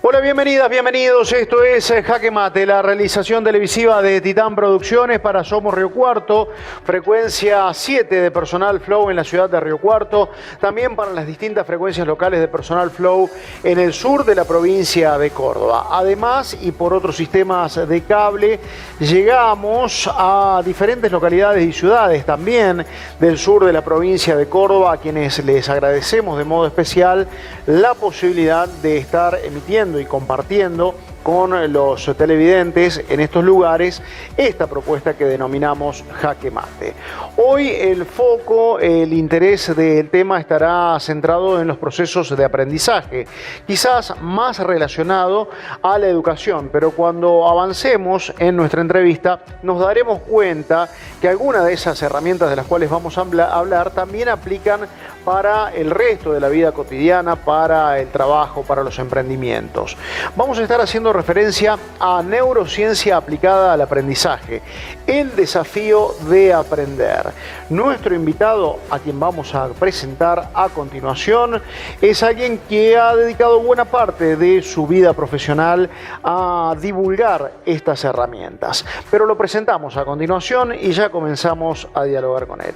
Hola, bienvenidas, bienvenidos. Esto es Jaque Mate, la realización televisiva de Titán Producciones para Somos Río Cuarto, frecuencia 7 de Personal Flow en la ciudad de Río Cuarto, también para las distintas frecuencias locales de Personal Flow en el sur de la provincia de Córdoba. Además, y por otros sistemas de cable, llegamos a diferentes localidades y ciudades también del sur de la provincia de Córdoba, a quienes les agradecemos de modo especial la posibilidad de estar emitiendo y compartiendo con los televidentes en estos lugares esta propuesta que denominamos Jaque Mate. Hoy el foco, el interés del tema estará centrado en los procesos de aprendizaje, quizás más relacionado a la educación, pero cuando avancemos en nuestra entrevista nos daremos cuenta que algunas de esas herramientas de las cuales vamos a hablar también aplican para el resto de la vida cotidiana, para el trabajo, para los emprendimientos. Vamos a estar haciendo referencia a neurociencia aplicada al aprendizaje, el desafío de aprender. Nuestro invitado, a quien vamos a presentar a continuación, es alguien que ha dedicado buena parte de su vida profesional a divulgar estas herramientas. Pero lo presentamos a continuación y ya comenzamos a dialogar con él.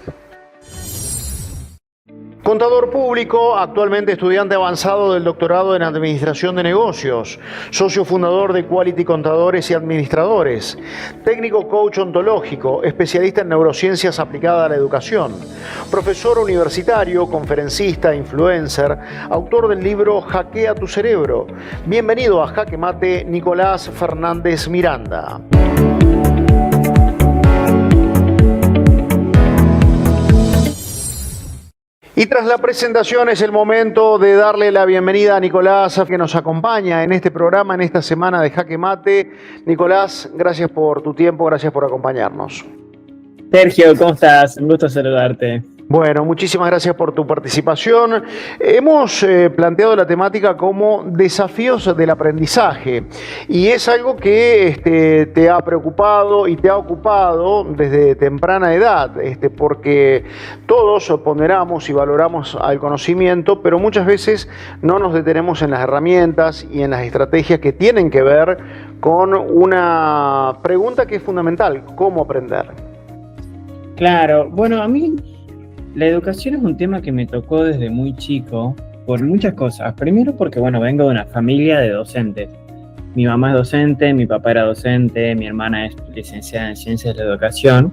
Contador público, actualmente estudiante avanzado del doctorado en Administración de Negocios, socio fundador de Quality Contadores y Administradores, técnico coach ontológico, especialista en neurociencias aplicada a la educación, profesor universitario, conferencista, influencer, autor del libro Hackea tu cerebro. Bienvenido a Jaque Mate, Nicolás Fernández Miranda. Y tras la presentación es el momento de darle la bienvenida a Nicolás, que nos acompaña en este programa, en esta semana de Jaque Mate. Nicolás, gracias por tu tiempo, gracias por acompañarnos. Sergio, ¿cómo estás? Un gusto saludarte. Bueno, muchísimas gracias por tu participación. Hemos planteado la temática como desafíos del aprendizaje y es algo que te ha preocupado y te ha ocupado desde temprana edad, porque todos ponderamos y valoramos al conocimiento, pero muchas veces no nos detenemos en las herramientas y en las estrategias que tienen que ver con una pregunta que es fundamental: ¿cómo aprender? Claro, bueno, a mí la educación es un tema que me tocó desde muy chico por muchas cosas. Primero porque, vengo de una familia de docentes. Mi mamá es docente, mi papá era docente, mi hermana es licenciada en Ciencias de la Educación.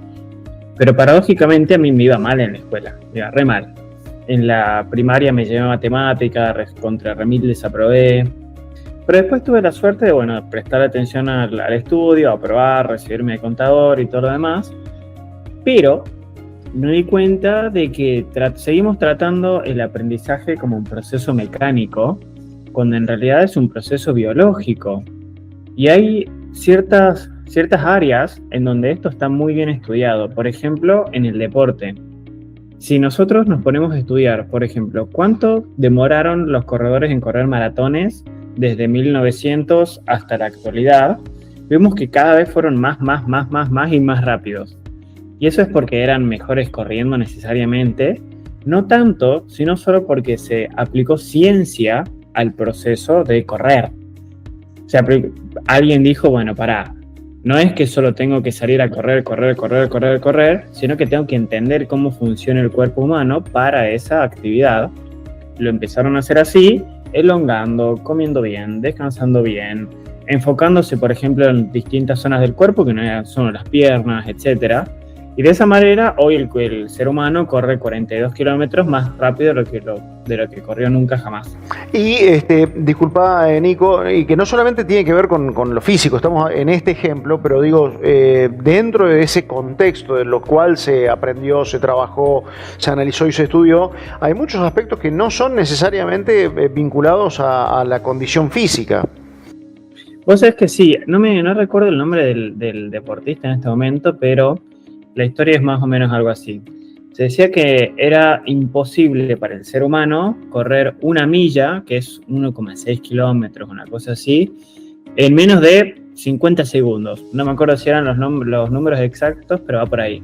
Pero paradójicamente a mí me iba mal en la escuela, me iba re mal. En la primaria me llevé matemática, contra remil desaprobé. Pero después tuve la suerte de, prestar atención al estudio, aprobar, recibirme de contador y todo lo demás. Pero me di cuenta de que seguimos tratando el aprendizaje como un proceso mecánico, cuando en realidad es un proceso biológico. Y hay ciertas áreas en donde esto está muy bien estudiado. Por ejemplo, en el deporte. Si nosotros nos ponemos a estudiar, por ejemplo, ¿cuánto demoraron los corredores en correr maratones desde 1900 hasta la actualidad? Vemos que cada vez fueron más y más rápidos. Y eso es porque eran mejores corriendo necesariamente, no tanto, sino solo porque se aplicó ciencia al proceso de correr. O sea, alguien dijo, no es que solo tengo que salir a correr, sino que tengo que entender cómo funciona el cuerpo humano para esa actividad. Lo empezaron a hacer así, elongando, comiendo bien, descansando bien, enfocándose, por ejemplo, en distintas zonas del cuerpo, que no son las piernas, etcétera. Y de esa manera, hoy el ser humano corre 42 kilómetros más rápido de lo que corrió nunca jamás. Y disculpa, Nico, y que no solamente tiene que ver con lo físico, estamos en este ejemplo, pero digo, dentro de ese contexto de lo cual se aprendió, se trabajó, se analizó y se estudió, hay muchos aspectos que no son necesariamente vinculados a la condición física. Vos sabés que sí, no recuerdo el nombre del deportista en este momento, pero la historia es más o menos algo así. Se decía que era imposible para el ser humano correr 1 milla, que es 1,6 kilómetros, una cosa así, en menos de 50 segundos. No me acuerdo si eran los números exactos, pero va por ahí.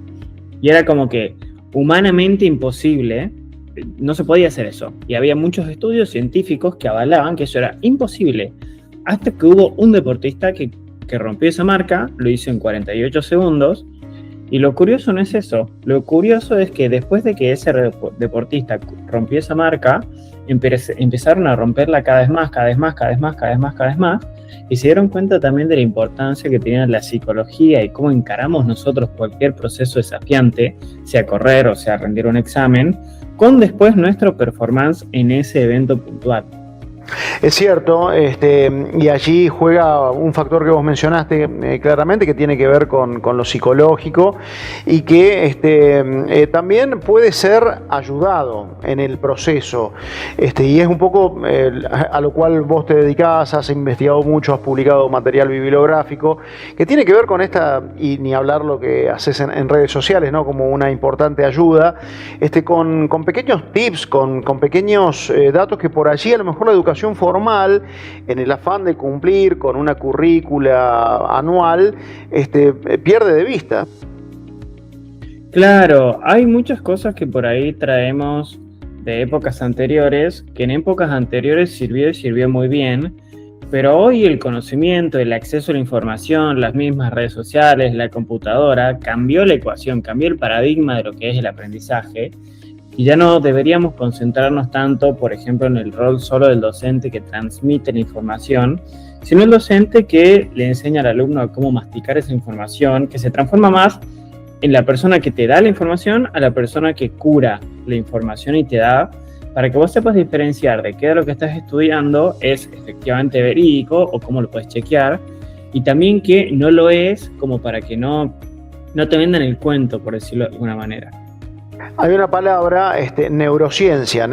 Y era como que humanamente imposible, no se podía hacer eso. Y había muchos estudios científicos que avalaban que eso era imposible. hasta que hubo un deportista que rompió esa marca, lo hizo en 48 segundos, y lo curioso no es eso, lo curioso es que después de que ese deportista rompió esa marca, empezaron a romperla cada vez más, y se dieron cuenta también de la importancia que tenía la psicología y cómo encaramos nosotros cualquier proceso desafiante, sea correr o sea rendir un examen, con después nuestro performance en ese evento puntual. Es cierto, y allí juega un factor que vos mencionaste claramente, que tiene que ver con lo psicológico y que también puede ser ayudado en el proceso. Y es un poco a lo cual vos te dedicás, has investigado mucho, has publicado material bibliográfico, que tiene que ver con esta, y ni hablar lo que haces en redes sociales, ¿no? Como una importante ayuda, con pequeños tips, con pequeños datos que por allí a lo mejor la educación formal, en el afán de cumplir con una currícula anual, pierde de vista. Claro, hay muchas cosas que por ahí traemos de épocas anteriores, que en épocas anteriores sirvió y sirvió muy bien, pero hoy el conocimiento, el acceso a la información, las mismas redes sociales, la computadora, cambió la ecuación, cambió el paradigma de lo que es el aprendizaje. Y ya no deberíamos concentrarnos tanto, por ejemplo, en el rol solo del docente que transmite la información, sino el docente que le enseña al alumno a cómo masticar esa información, que se transforma más en la persona que te da la información a la persona que cura la información y te da, para que vos sepas diferenciar de qué de lo que estás estudiando es efectivamente verídico o cómo lo puedes chequear, y también que no lo es, como para que no te vendan el cuento, por decirlo de alguna manera. Hay una palabra, neurociencia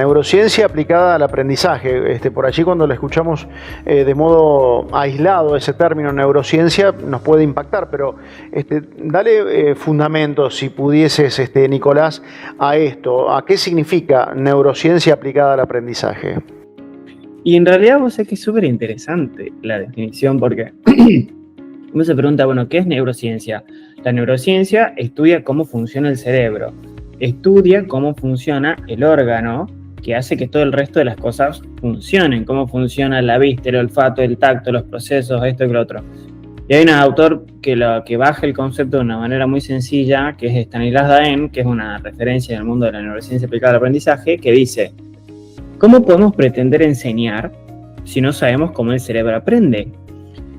aplicada al aprendizaje. Por allí cuando la escuchamos de modo aislado, ese término neurociencia nos puede impactar, pero dale fundamento, si pudieses, Nicolás, a esto. ¿A qué significa neurociencia aplicada al aprendizaje? Y en realidad vos sabés que es súper interesante la definición, porque uno se pregunta, bueno, ¿qué es neurociencia? La neurociencia estudia cómo funciona el cerebro. Estudia cómo funciona el órgano que hace que todo el resto de las cosas funcionen, cómo funciona la vista, el olfato, el tacto, los procesos, esto y lo otro. Y hay un autor que baja el concepto de una manera muy sencilla, que es Stanislas Dehaene, que es una referencia en el mundo de la neurociencia aplicada al aprendizaje, que dice, ¿cómo podemos pretender enseñar si no sabemos cómo el cerebro aprende?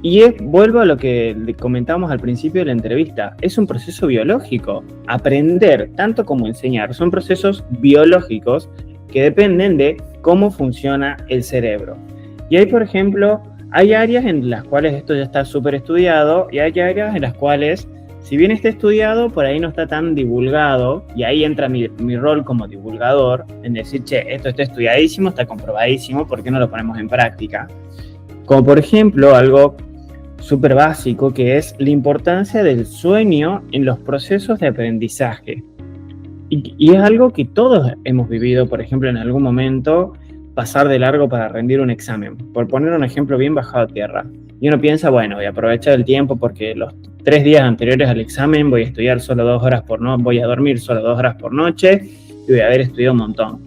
Y vuelvo a lo que comentábamos al principio de la entrevista, es un proceso biológico. Aprender, tanto como enseñar, son procesos biológicos que dependen de cómo funciona el cerebro. Y hay, por ejemplo, hay áreas en las cuales esto ya está súper estudiado y hay áreas en las cuales, si bien está estudiado, por ahí no está tan divulgado, y ahí entra mi rol como divulgador, en decir, che, esto está estudiadísimo, está comprobadísimo, ¿por qué no lo ponemos en práctica? Como por ejemplo, algo súper básico, que es la importancia del sueño en los procesos de aprendizaje. Y es algo que todos hemos vivido, por ejemplo, en algún momento, pasar de largo para rendir un examen. Por poner un ejemplo bien bajado a tierra. Y uno piensa, bueno, voy a aprovechar el tiempo porque los 3 días anteriores al examen voy a estudiar solo 2 horas por noche, voy a dormir solo 2 horas por noche y voy a haber estudiado un montón.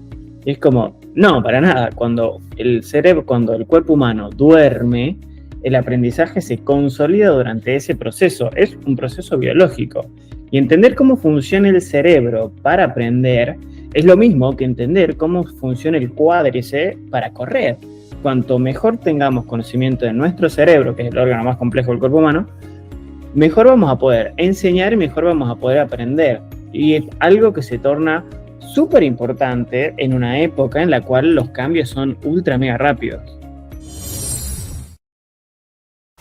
Y es como, no, para nada. Cuando el cuerpo humano duerme, el aprendizaje se consolida durante ese proceso. Es un proceso biológico. Y entender cómo funciona el cerebro para aprender es lo mismo que entender cómo funciona el cuádriceps para correr. Cuanto mejor tengamos conocimiento de nuestro cerebro, que es el órgano más complejo del cuerpo humano, mejor vamos a poder enseñar y mejor vamos a poder aprender. Y es algo que se torna súper importante en una época en la cual los cambios son ultra mega rápidos.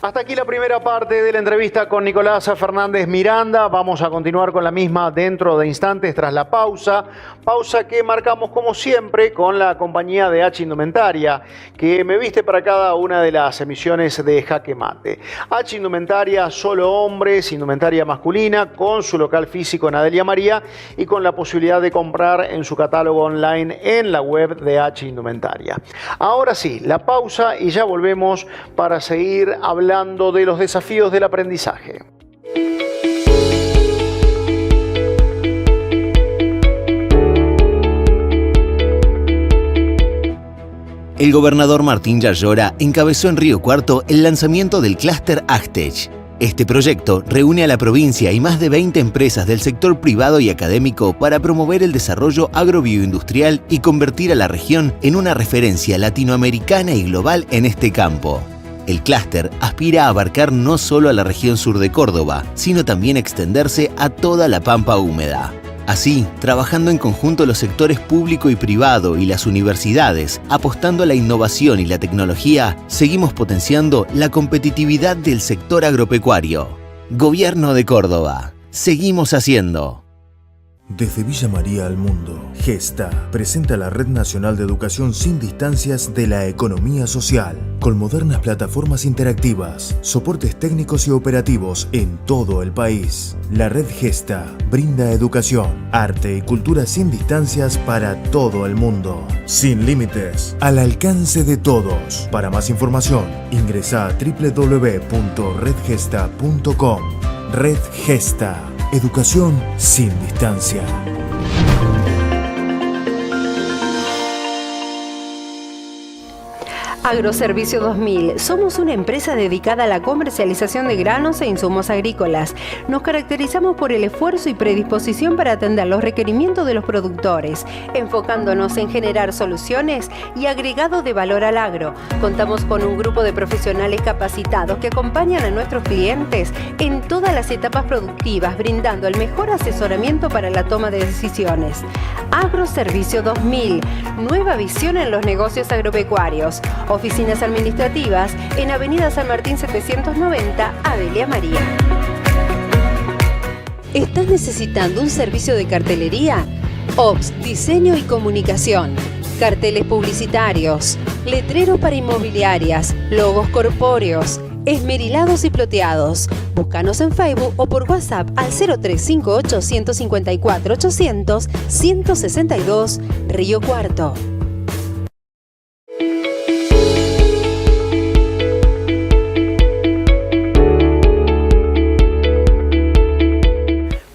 Hasta aquí la primera parte de la entrevista con Nicolás Fernández Miranda. Vamos a continuar con la misma dentro de instantes tras la pausa. Pausa que marcamos como siempre con la compañía de H Indumentaria, que me viste para cada una de las emisiones de Jaque Mate. H Indumentaria, solo hombres, indumentaria masculina, con su local físico en Adelia María y con la posibilidad de comprar en su catálogo online en la web de H Indumentaria. Ahora sí, la pausa y ya volvemos para seguir hablando de los desafíos del aprendizaje. El gobernador Martín Yayora encabezó en Río Cuarto el lanzamiento del clúster Agtech. Este proyecto reúne a la provincia y más de 20 empresas del sector privado y académico para promover el desarrollo agrobioindustrial y convertir a la región en una referencia latinoamericana y global en este campo. El clúster aspira a abarcar no solo a la región sur de Córdoba, sino también extenderse a toda la Pampa húmeda. Así, trabajando en conjunto los sectores público y privado y las universidades, apostando a la innovación y la tecnología, seguimos potenciando la competitividad del sector agropecuario. Gobierno de Córdoba. Seguimos haciendo. Desde Villa María al mundo, Gesta presenta la Red Nacional de Educación sin Distancias de la Economía Social, con modernas plataformas interactivas, soportes técnicos y operativos en todo el país. La Red Gesta brinda educación, arte y cultura sin distancias para todo el mundo, sin límites, al alcance de todos. Para más información, ingresa a www.redgesta.com. Red Gesta. Educación sin distancia. Agroservicio 2000. Somos una empresa dedicada a la comercialización de granos e insumos agrícolas. Nos caracterizamos por el esfuerzo y predisposición para atender los requerimientos de los productores, enfocándonos en generar soluciones y agregado de valor al agro. Contamos con un grupo de profesionales capacitados que acompañan a nuestros clientes en todas las etapas productivas, brindando el mejor asesoramiento para la toma de decisiones. Agroservicio 2000. Nueva visión en los negocios agropecuarios. Oficinas administrativas en Avenida San Martín 790, Avelia María. ¿Estás necesitando un servicio de cartelería? Ops, diseño y comunicación. Carteles publicitarios, letreros para inmobiliarias, logos corpóreos, esmerilados y ploteados. Búscanos en Facebook o por WhatsApp al 0358 154 800 162 Río Cuarto.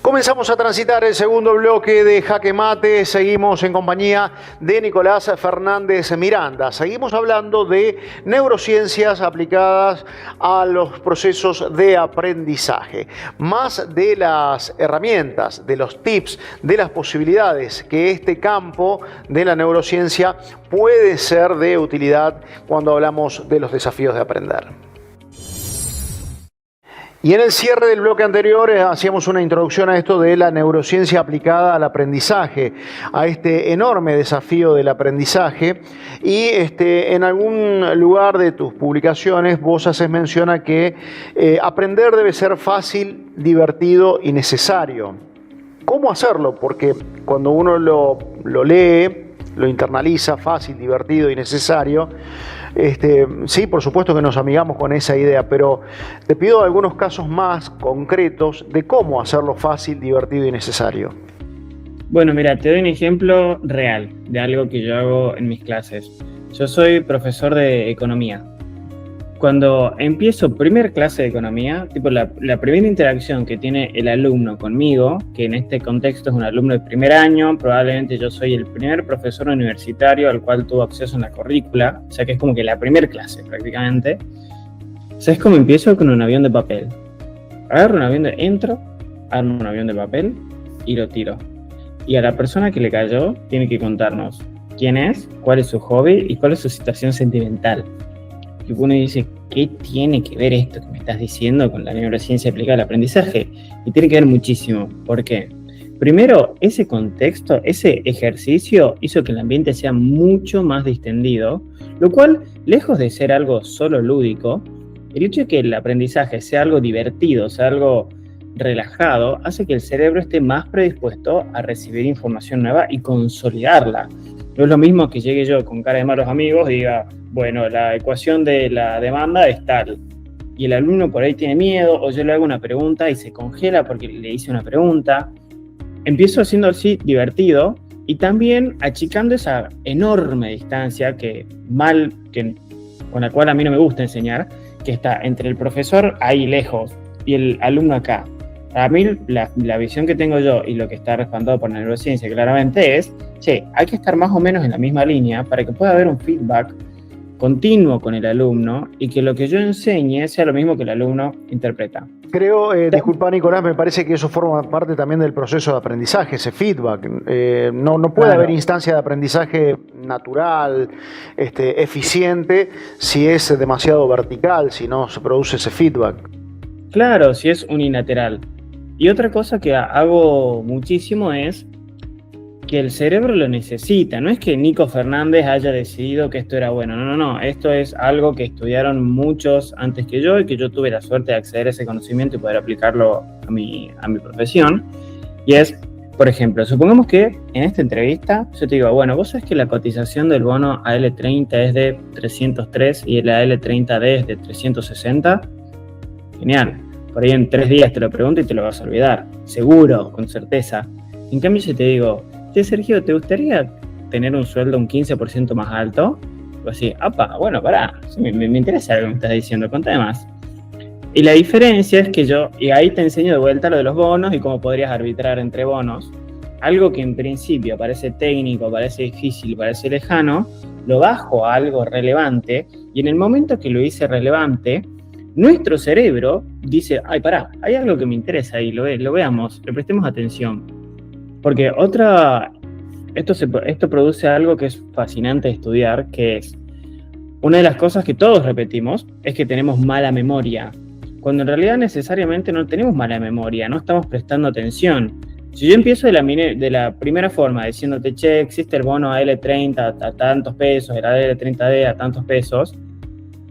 Comenzamos a transitar el segundo bloque de Jaque Mate. Seguimos en compañía de Nicolás Fernández Miranda. Seguimos hablando de neurociencias aplicadas a los procesos de aprendizaje. Más de las herramientas, de los tips, de las posibilidades que este campo de la neurociencia puede ser de utilidad cuando hablamos de los desafíos de aprender. Y en el cierre del bloque anterior hacíamos una introducción a esto de la neurociencia aplicada al aprendizaje, a este enorme desafío del aprendizaje. Y en algún lugar de tus publicaciones vos haces mención a que aprender debe ser fácil, divertido y necesario. ¿Cómo hacerlo? Porque cuando uno lo lee, lo internaliza, fácil, divertido y necesario, sí, por supuesto que nos amigamos con esa idea, pero te pido algunos casos más concretos de cómo hacerlo fácil, divertido y necesario. Bueno, mira, te doy un ejemplo real de algo que yo hago en mis clases. Yo soy profesor de economía. Cuando empiezo primer clase de economía, tipo la primera interacción que tiene el alumno conmigo, que en este contexto es un alumno de primer año, probablemente yo soy el primer profesor universitario al cual tuvo acceso en la currícula, o sea que es como que la primera clase prácticamente. ¿Sabes cómo empiezo? Con un avión de papel. Armo un avión de papel y lo tiro. Y a la persona que le cayó tiene que contarnos quién es, cuál es su hobby y cuál es su situación sentimental. Y uno dice, ¿qué tiene que ver esto que me estás diciendo con la neurociencia aplicada al aprendizaje? Y tiene que ver muchísimo. ¿Por qué? Primero, ese contexto, ese ejercicio hizo que el ambiente sea mucho más distendido, lo cual, lejos de ser algo solo lúdico, el hecho de que el aprendizaje sea algo divertido, sea algo relajado, hace que el cerebro esté más predispuesto a recibir información nueva y consolidarla. No es lo mismo que llegue yo con cara de malos amigos y diga, bueno, la ecuación de la demanda es tal, y el alumno por ahí tiene miedo, o yo le hago una pregunta y se congela porque le hice una pregunta. Empiezo haciendo así divertido y también achicando esa enorme distancia con la cual a mí no me gusta enseñar, que está entre el profesor ahí lejos y el alumno acá. A mí la visión que tengo yo y lo que está respaldado por la neurociencia claramente es, hay que estar más o menos en la misma línea para que pueda haber un feedback continuo con el alumno y que lo que yo enseñe sea lo mismo que el alumno interpreta. Creo, disculpa Nicolás, me parece que eso forma parte también del proceso de aprendizaje, ese feedback. No puede haber instancia de aprendizaje natural, eficiente, si es demasiado vertical, si no se produce ese feedback. Claro, si es unilateral. Y otra cosa que hago muchísimo es que el cerebro lo necesita. No es que Nico Fernández haya decidido que esto era bueno. No. Esto es algo que estudiaron muchos antes que yo y que yo tuve la suerte de acceder a ese conocimiento y poder aplicarlo a mi profesión. Y es, por ejemplo, supongamos que en esta entrevista yo te digo, bueno, vos sabés que la cotización del bono AL30 es de 303 y el AL30D es de 360. Genial. Por ahí en 3 días te lo pregunto y te lo vas a olvidar. Seguro, con certeza. En cambio, si te digo, Sergio, ¿te gustaría tener un sueldo un 15% más alto? O así, bueno, pará, me interesa lo que me estás diciendo, contame más. Y la diferencia es que y ahí te enseño de vuelta lo de los bonos y cómo podrías arbitrar entre bonos. Algo que en principio parece técnico, parece difícil, parece lejano, lo bajo a algo relevante y en el momento que lo hice relevante, nuestro cerebro dice, pará, hay algo que me interesa y lo veamos, le prestemos atención. Porque esto produce algo que es fascinante de estudiar, que es una de las cosas que todos repetimos, es que tenemos mala memoria, cuando en realidad necesariamente no tenemos mala memoria, no estamos prestando atención. Si yo empiezo de la primera forma, diciéndote, che, existe el bono AL30 a tantos pesos, el AL30D a tantos pesos,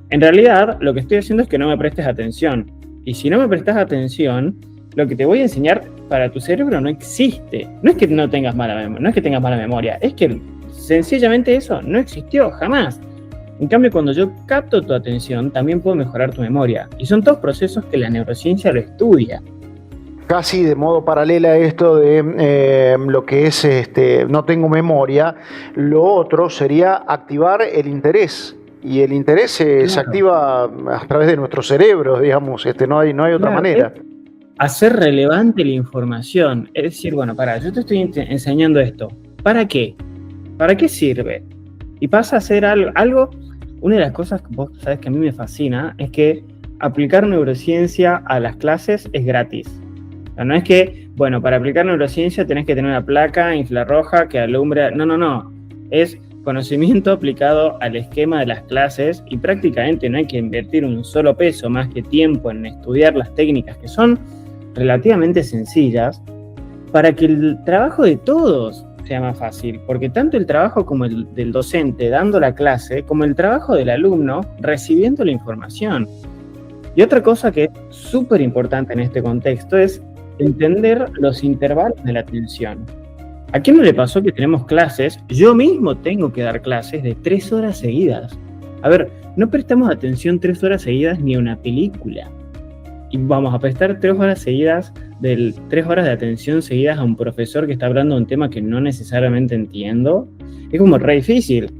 en realidad lo que estoy haciendo es que no me prestes atención. Y si no me prestas atención, lo que te voy a enseñar para tu cerebro no existe. No es que no tengas mala memoria, no es que tengas mala memoria, es que sencillamente eso no existió jamás. En cambio, cuando yo capto tu atención, también puedo mejorar tu memoria. Y son todos procesos que la neurociencia lo estudia. Casi de modo paralelo a esto de lo que es no tengo memoria, lo otro sería activar el interés. Y el interés se activa a través de nuestro cerebro, digamos, no hay otra manera. Hacer relevante la información, es decir, bueno, yo te estoy enseñando esto, ¿para qué? ¿Para qué sirve? Y pasa a ser algo, una de las cosas que vos sabés que a mí me fascina, es que aplicar neurociencia a las clases es gratis. O sea, no es que, bueno, para aplicar neurociencia tenés que tener una placa infrarroja que alumbre, no, es conocimiento aplicado al esquema de las clases y prácticamente no hay que invertir un solo peso más que tiempo en estudiar las técnicas que son relativamente sencillas para que el trabajo de todos sea más fácil, porque tanto el trabajo como el del docente dando la clase, como el trabajo del alumno recibiendo la información. Y otra cosa que es súper importante en este contexto es entender los intervalos de la atención. ¿A quién no le pasó que tenemos clases? Yo mismo tengo que dar clases de 3 horas seguidas. A ver, no prestamos atención 3 horas seguidas ni a una película. Y vamos a prestar 3 horas seguidas, 3 horas de atención seguidas a un profesor que está hablando de un tema que no necesariamente entiendo. Es como re difícil.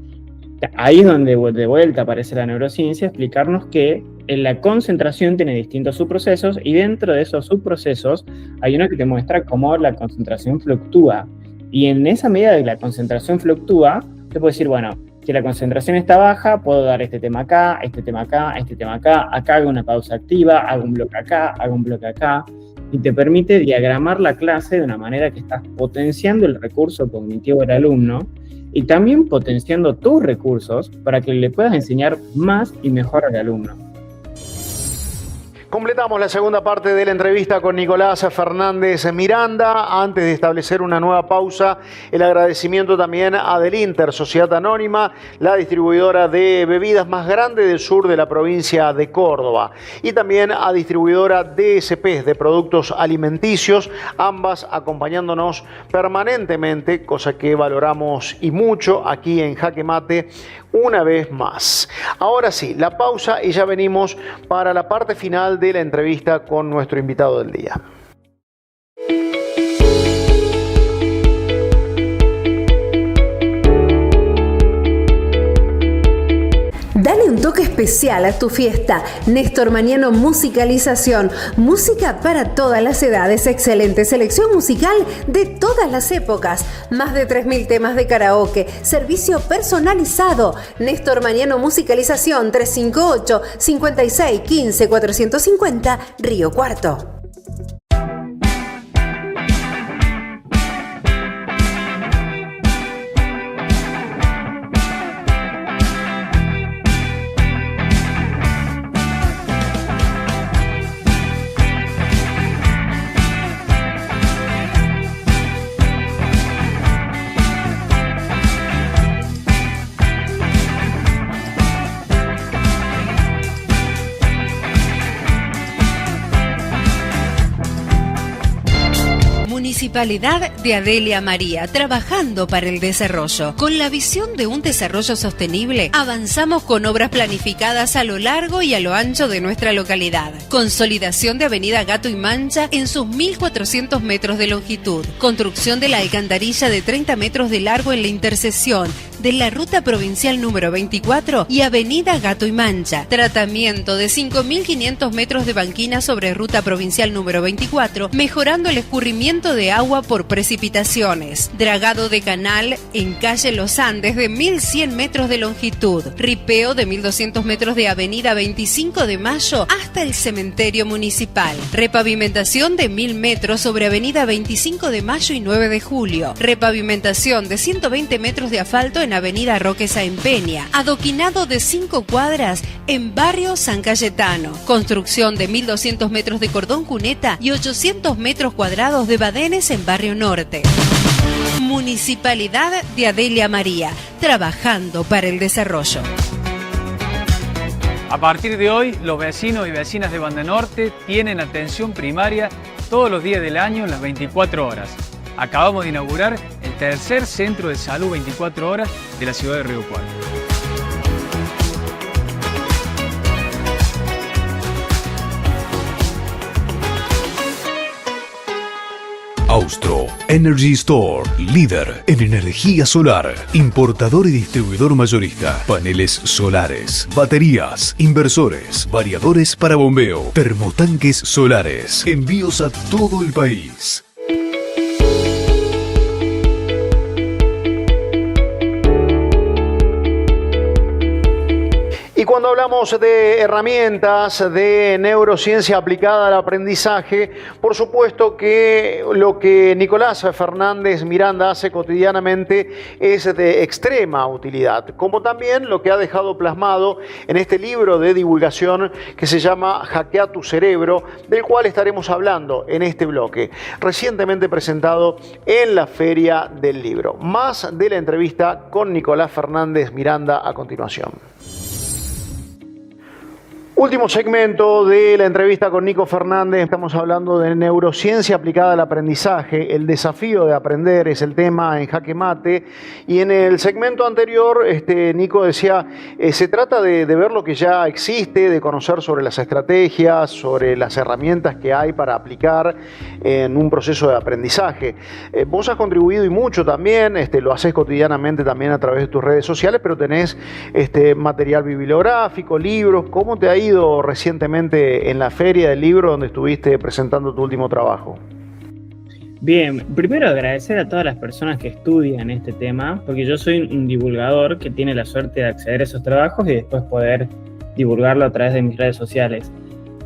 Ahí es donde de vuelta aparece la neurociencia, explicarnos que la concentración tiene distintos subprocesos y dentro de esos subprocesos hay uno que te muestra cómo la concentración fluctúa. Y en esa medida de que la concentración fluctúa, te puedo decir, bueno, si la concentración está baja, puedo dar este tema acá, este tema acá, este tema acá, acá hago una pausa activa, hago un bloque acá, hago un bloque acá, y te permite diagramar la clase de una manera que estás potenciando el recurso cognitivo del alumno y también potenciando tus recursos para que le puedas enseñar más y mejor al alumno. Completamos la segunda parte de la entrevista con Nicolás Fernández Miranda. Antes de establecer una nueva pausa, el agradecimiento también a Delinter, Sociedad Anónima, la distribuidora de bebidas más grande del sur de la provincia de Córdoba. Y también a distribuidora DSP, de productos alimenticios, ambas acompañándonos permanentemente, cosa que valoramos y mucho aquí en Jaque Mate una vez más. Ahora sí, la pausa y ya venimos para la parte final de la entrevista con nuestro invitado del día. Dale Dale un toque especial a tu fiesta. Néstor Mañano Musicalización. Música para todas las edades. Excelente selección musical de todas las épocas. Más de 3.000 temas de karaoke. Servicio personalizado. Néstor Mañano Musicalización 358 56 15 450 Río Cuarto. Municipalidad de Adelia María, trabajando para el desarrollo. Con la visión de un desarrollo sostenible, avanzamos con obras planificadas a lo largo y a lo ancho de nuestra localidad. Consolidación de Avenida Gato y Mancha en sus 1.400 metros de longitud. Construcción de la alcantarilla de 30 metros de largo en la intersección de la ruta provincial número 24 y Avenida Gato y Mancha. Tratamiento de 5.500 metros de banquina sobre ruta provincial número 24, mejorando el escurrimiento de agua por precipitaciones. Dragado de canal en calle Los Andes de 1.100 metros de longitud. Ripeo de 1.200 metros de Avenida 25 de Mayo hasta el cementerio municipal. Repavimentación de 1.000 metros sobre Avenida 25 de Mayo y 9 de Julio. Repavimentación de 120 metros de asfalto en Avenida Roque Sáenz Peña. Adoquinado de 5 cuadras en Barrio San Cayetano. Construcción de 1.200 metros de cordón cuneta y 800 metros cuadrados de badenes en Barrio Norte. Municipalidad de Adelia María, trabajando para el desarrollo. A partir de hoy, los vecinos y vecinas de Banda Norte tienen atención primaria todos los días del año en las 24 horas. Acabamos de inaugurar el tercer centro de salud 24 horas de la ciudad de Río Cuarto. Austro Energy Store, líder en energía solar, importador y distribuidor mayorista, paneles solares, baterías, inversores, variadores para bombeo, termotanques solares, envíos a todo el país. Y cuando hablamos de herramientas de neurociencia aplicada al aprendizaje, por supuesto que lo que Nicolás Fernández Miranda hace cotidianamente es de extrema utilidad, como también lo que ha dejado plasmado en este libro de divulgación que se llama Hackea tu cerebro, del cual estaremos hablando en este bloque, recientemente presentado en la Feria del Libro. Más de la entrevista con Nicolás Fernández Miranda a continuación. Último segmento de la entrevista con Nico Fernández. Estamos hablando de neurociencia aplicada al aprendizaje. El desafío de aprender es el tema en Jaque Mate. Y en el segmento anterior, Nico decía, se trata de ver lo que ya existe, de conocer sobre las estrategias, sobre las herramientas que hay para aplicar en un proceso de aprendizaje. Vos has contribuido y mucho también, lo haces cotidianamente también a través de tus redes sociales, pero tenés material bibliográfico, libros. ¿Cómo te ha ido recientemente en la Feria del Libro donde estuviste presentando tu último trabajo? Bien, primero agradecer a todas las personas que estudian este tema, porque yo soy un divulgador que tiene la suerte de acceder a esos trabajos y después poder divulgarlo a través de mis redes sociales.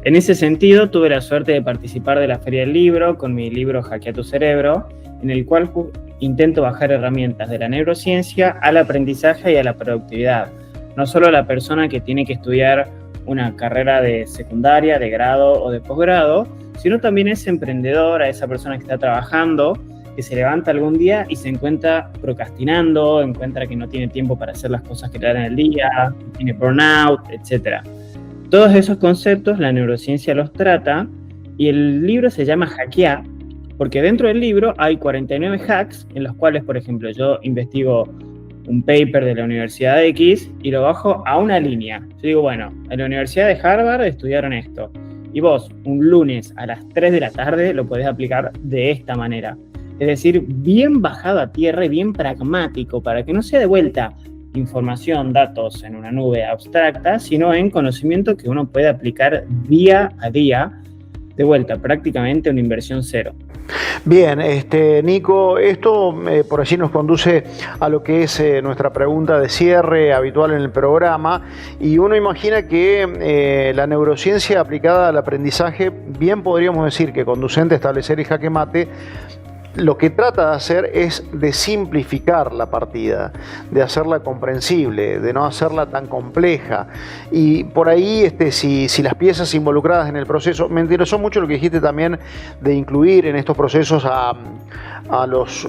En ese sentido, tuve la suerte de participar de la Feria del Libro con mi libro Hackea tu cerebro, en el cual intento bajar herramientas de la neurociencia al aprendizaje y a la productividad. No solo a la persona que tiene que estudiar una carrera de secundaria, de grado o de posgrado, sino también ese emprendedor, a esa persona que está trabajando, que se levanta algún día y se encuentra procrastinando, encuentra que no tiene tiempo para hacer las cosas que le dan en el día, tiene burnout, etc. Todos esos conceptos la neurociencia los trata y el libro se llama Hackea, porque dentro del libro hay 49 hacks en los cuales, por ejemplo, yo investigo un paper de la Universidad X y lo bajo a una línea. Yo digo, bueno, en la Universidad de Harvard estudiaron esto. Y vos, un lunes a las 3 de la tarde, lo podés aplicar de esta manera. Es decir, bien bajado a tierra y bien pragmático, para que no sea de vuelta información, datos en una nube abstracta, sino en conocimiento que uno puede aplicar día a día, de vuelta, prácticamente una inversión cero. Bien, Nico, esto por allí nos conduce a lo que es nuestra pregunta de cierre habitual en el programa, y uno imagina que la neurociencia aplicada al aprendizaje, bien podríamos decir que conducente a establecer el jaque mate, lo que trata de hacer es de simplificar la partida, de hacerla comprensible, de no hacerla tan compleja. Y por ahí, si las piezas involucradas en el proceso, me interesó mucho lo que dijiste también de incluir en estos procesos a los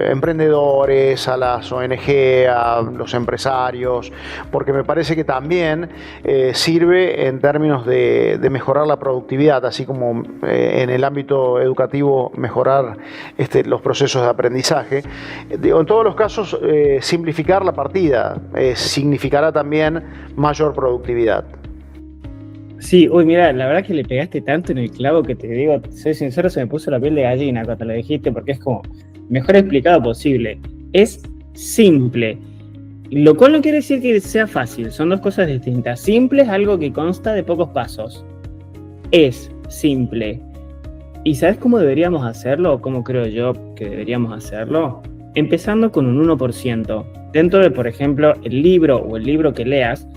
emprendedores, a las ONG, a los empresarios, porque me parece que también sirve en términos de mejorar la productividad, así como en el ámbito educativo mejorar los procesos de aprendizaje. En todos los casos, simplificar la partida significará también mayor productividad. Sí, uy, mira, la verdad que le pegaste tanto en el clavo que te digo, soy sincero, se me puso la piel de gallina cuando lo dijiste, porque es como mejor explicado posible. Es simple, lo cual no quiere decir que sea fácil, son dos cosas distintas. Simple es algo que consta de pocos pasos. Es simple. ¿Y sabes cómo deberíamos hacerlo? ¿O cómo creo yo que deberíamos hacerlo? Empezando con un 1%. Dentro de, por ejemplo, el libro o el libro que leas,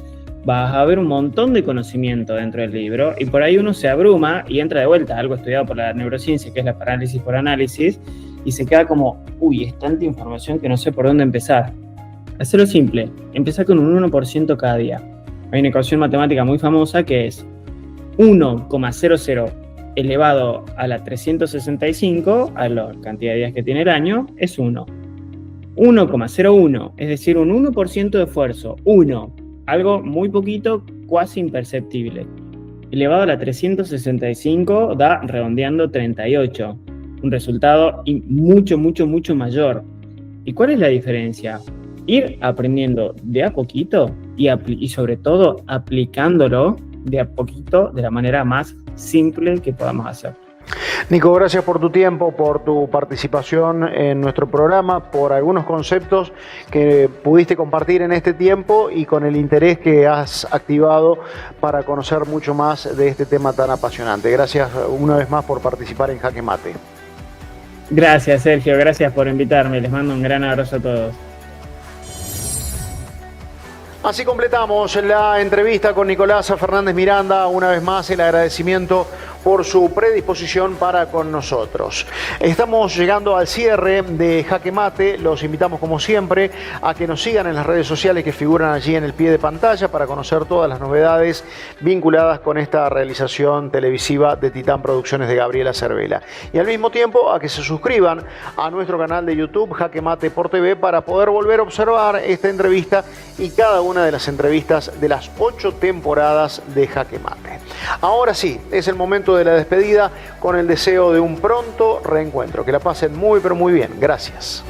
vas a ver un montón de conocimiento dentro del libro y por ahí uno se abruma y entra de vuelta a algo estudiado por la neurociencia, que es la parálisis por análisis, y se queda como, uy, es tanta información que no sé por dónde empezar. Hacerlo simple, empezar con un 1% cada día. Hay una ecuación matemática muy famosa que es 1,00 elevado a la 365, a la cantidad de días que tiene el año, es 1. 1,01, es decir, un 1% de esfuerzo, 1. Algo muy poquito, casi imperceptible. Elevado a la 365 da, redondeando, 38. Un resultado mucho, mucho, mucho mayor. ¿Y cuál es la diferencia? Ir aprendiendo de a poquito y sobre todo aplicándolo de a poquito de la manera más simple que podamos hacer. Nico, gracias por tu tiempo, por tu participación en nuestro programa, por algunos conceptos que pudiste compartir en este tiempo y con el interés que has activado para conocer mucho más de este tema tan apasionante. Gracias una vez más por participar en Jaque Mate. Gracias, Sergio, gracias por invitarme. Les mando un gran abrazo a todos. Así completamos la entrevista con Nicolás Fernández Miranda. Una vez más, el agradecimiento por su predisposición para con nosotros. Estamos llegando al cierre de Jaque Mate. Los invitamos, como siempre, a que nos sigan en las redes sociales que figuran allí en el pie de pantalla para conocer todas las novedades vinculadas con esta realización televisiva de Titán Producciones de Gabriela Cervela. Y al mismo tiempo, a que se suscriban a nuestro canal de YouTube, Jaque Mate por TV, para poder volver a observar esta entrevista y cada una de las entrevistas de las 8 temporadas de Jaque Mate. Ahora sí, es el momento de la despedida con el deseo de un pronto reencuentro. Que la pasen muy pero muy bien. Gracias.